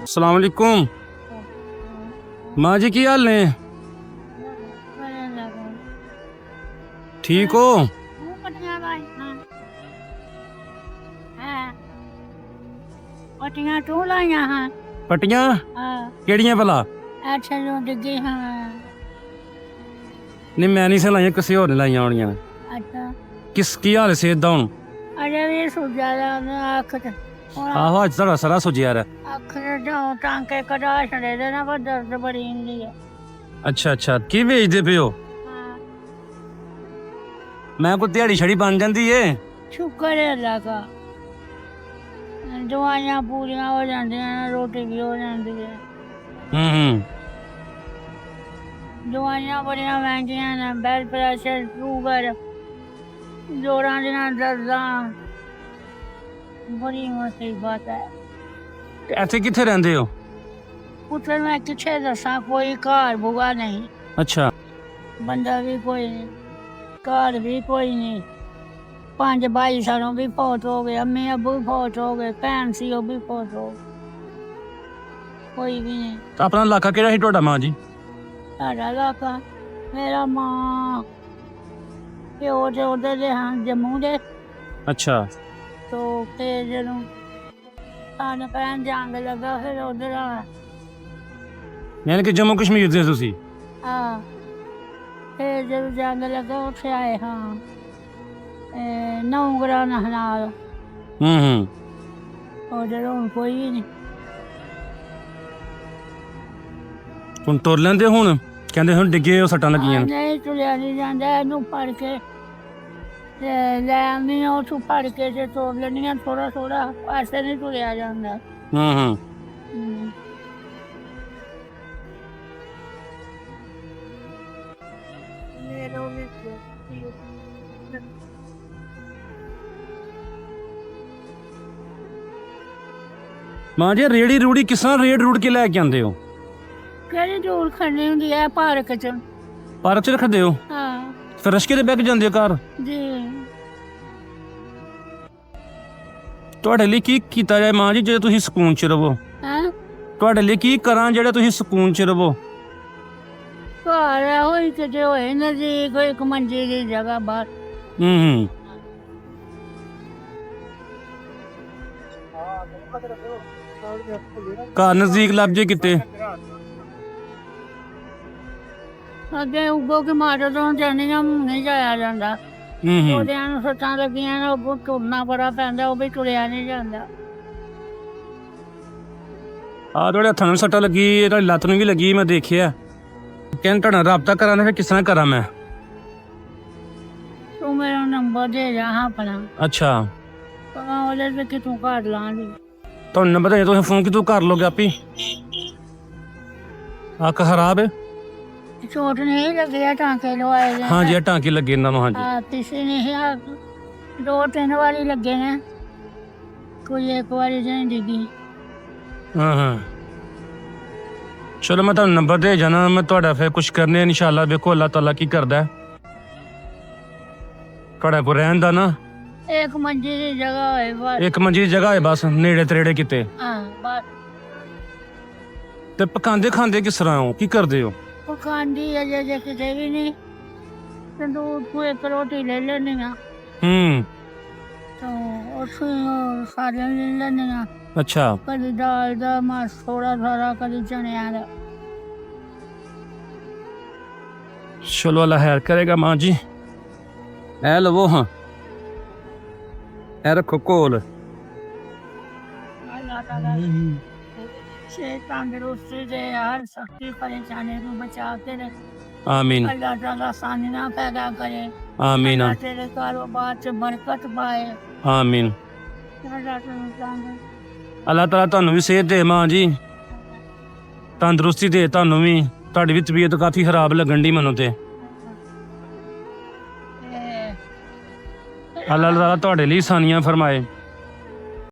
अस्सलाम वालेकुम माँ जी, की हाल ने? ठीक हो? पट्टियां तू लाइया हां? पट्टियां हां, केड़ियां भला? अच्छा जो डिग्गी हां। नहीं मैं नहीं से लाइया, किसी होर ने लाइया होनियां। अच्छा किस की हाल सेहत दा हुण? अरे भी सुजा दा अख ते आहो अज सारा सारा सुजिया रा। अख ते जो टांके कटा छड़े दे ना, पर दर्द बड़ी हुंदी है। अच्छा अच्छा, की बेचदे पे हो? हां, मैं कोई दिहाड़ी छड़ी बन जाती है। शुक्र है अल्लाह का, दवाइयां पूरियां हो जांदियां ने, रोटी भी हो जाती है। दवाइयां बड़ियां महंगियां ने, ब्लड प्रेशर, शुगर, जोड़ां दियां दर्दां, बड़ी मुसीबत है। इत्थे कित्थे रहिंदे हो? पुत्तर मैं किथे दसा, कोई घर बुआ नहीं, अच्छा बंदा भी कोई नहीं, घर भी कोई नहीं। 5 भाई सारों भी फौत हो गए, अम्मी अबू भी फौत हो गए, भैन सी वो भी फौत हो गए, कोई भी नहीं। तो अपना इलाका केड़ा ही तुहाडा माँ जी? साडा इलाका मेरा मां प्यो ते उधर दे हाँ, जम्मू दे। अच्छा तो फिर जदों सानू भैन जंग लगा, फिर उधर यानी कि जम्मू कश्मीर दे तुसी? हाँ, फिर जब जंग लगा उत्थे आए हाँ, 9 ग्राम नाल। उधर हुण कोई भी नहीं। हुण तुर लैंदे? हुण कहंदे हुण डिग्गे हो, सट्टां लगियां? नहीं तुलिया नहीं जांदा, इनू फड़ के लै आनी, उथों फड़ के ते तोड़ लैनी आ थोड़ा थोड़ा, ऐसे नहीं तुलिया जांदा। माँ जी रेड़ी रूड़ी किस तरह रेड़ रूड़ के लैके आंदे हो? केड़ी दूर खड़नी हुंदी है पार्क च? पार्क च रखदे हो? हाँ फिर रश्के दे बैग जांदे हो घर? जी। ਤੁਹਾਡੇ ਲਈ ਕੀ ਕੀਤਾ ਜਾਏ ਮਾਂ ਜੀ ਜੇ ਤੁਸੀਂ ਸਕੂਨ ਚ ਰਹੋ? हैं ਤੁਹਾਡੇ ਲਈ ਕੀ ਕਰਾਂ ਜਿਹੜਾ ਤੁਸੀਂ ਸਕੂਨ ਚ ਰਹੋ? घर होई किते होए नजदीक, एक मंजी की जगह बाहर। ਘਰ ਨਜ਼ਦੀਕ ਲੱਭ ਜੇ ਕਿਤੇ। अगे उगो की मारो तो जानिया नहीं जाया जाता, ਉਹਦਿਆਂ ਨੂੰ ਸੱਟਾਂ ਲੱਗੀਆਂ ਨੇ, ਉਹ ਤੁਰਨਾ ਬੜਾ ਪੈਂਦਾ, ਉਹ ਵੀ ਤੁਰਿਆ ਨਹੀਂ ਜਾਂਦਾ। ਆ ਤੁਹਾਡੇ ਹੱਥਾਂ ਨੂੰ ਸੱਟਾਂ ਲੱਗੀ, ਤੁਹਾਡੀ ਲੱਤ ਨੂੰ ਵੀ ਲੱਗੀ, ਮੈਂ ਦੇਖਿਆ। ਕਹਿੰਦੇ ਤੁਹਾਡਾ ਰਾਬਤਾ ਕਰਾਂ ਤੇ ਫਿਰ ਕਿਸ ਤਰ੍ਹਾਂ ਕਰਾਂ ਮੈਂ? ਤੂੰ ਮੇਰਾ ਨੰਬਰ ਦੇ ਜਾ ਆਪਣਾ। ਅੱਛਾ ਤਾਂ ਉਹਦੇ ਤੇ ਕਿ ਤੂੰ ਘਰ ਲਾਂਗੀ। ਤੁਹਾਨੂੰ ਨੰਬਰ ਦੇ, ਤੁਸੀਂ ਫੋਨ ਕਿਤੋਂ ਕਰ ਲੋਗੇ ਆਪੀ? ਅੱਖ ਖਰਾਬ ਹੈ? चोट नहीं लगी है, टांके लवाए गए। हाँ जी टांके लगे इन्हों हाँ जी। तीसरी नहीं है, 2-3 बारी लगे ने, कोई एक बारी नहीं डिगी। हाँ चलो मैं तुहानू नंबर दे जाना, मैं तुहाडा फिर कुछ करने इंशाअल्लाह, देखो अल्लाह ताला की करदा है। तुहाडा कोई रहन दा ना एक मंजी की जगह है बस। एक मंजी की जगह है बस, नेड़े तरेड़े किते? हाँ बस। ते पकांदे खांदे किस तरह हो, की करदे हो? पकांदी अजे किते भी नहीं, तंदूर को एक रोटी ले लेनी है, तो उसमें सारे ले लेनी है। अच्छा कभी दाल दा मास थोड़ा थोड़ा, कभी चने दा। चलो अल्लाह खैर करेगा माँ जी। ए लवो हाँ, ए रखो कोल। अल्लाह ताला से तंदुरुस्ती दे, हर शक्ति परेशानी को बचा के रखे। आमीन अल्लाह ताला सानिया पैदा करे। आमीन अल्लाह तेरे कारोबार से बरकत पाए। आमीन। अल्लाह अल्लाह ताला तुहानू भी सेहत दे माँ जी, तंदुरुस्ती दे तुहानू भी। तुहाडी भी तबीयत काफ़ी खराब लगन डी मैनू ते। अल्लाह ताला तुहाडे लिए सानियां फरमाए।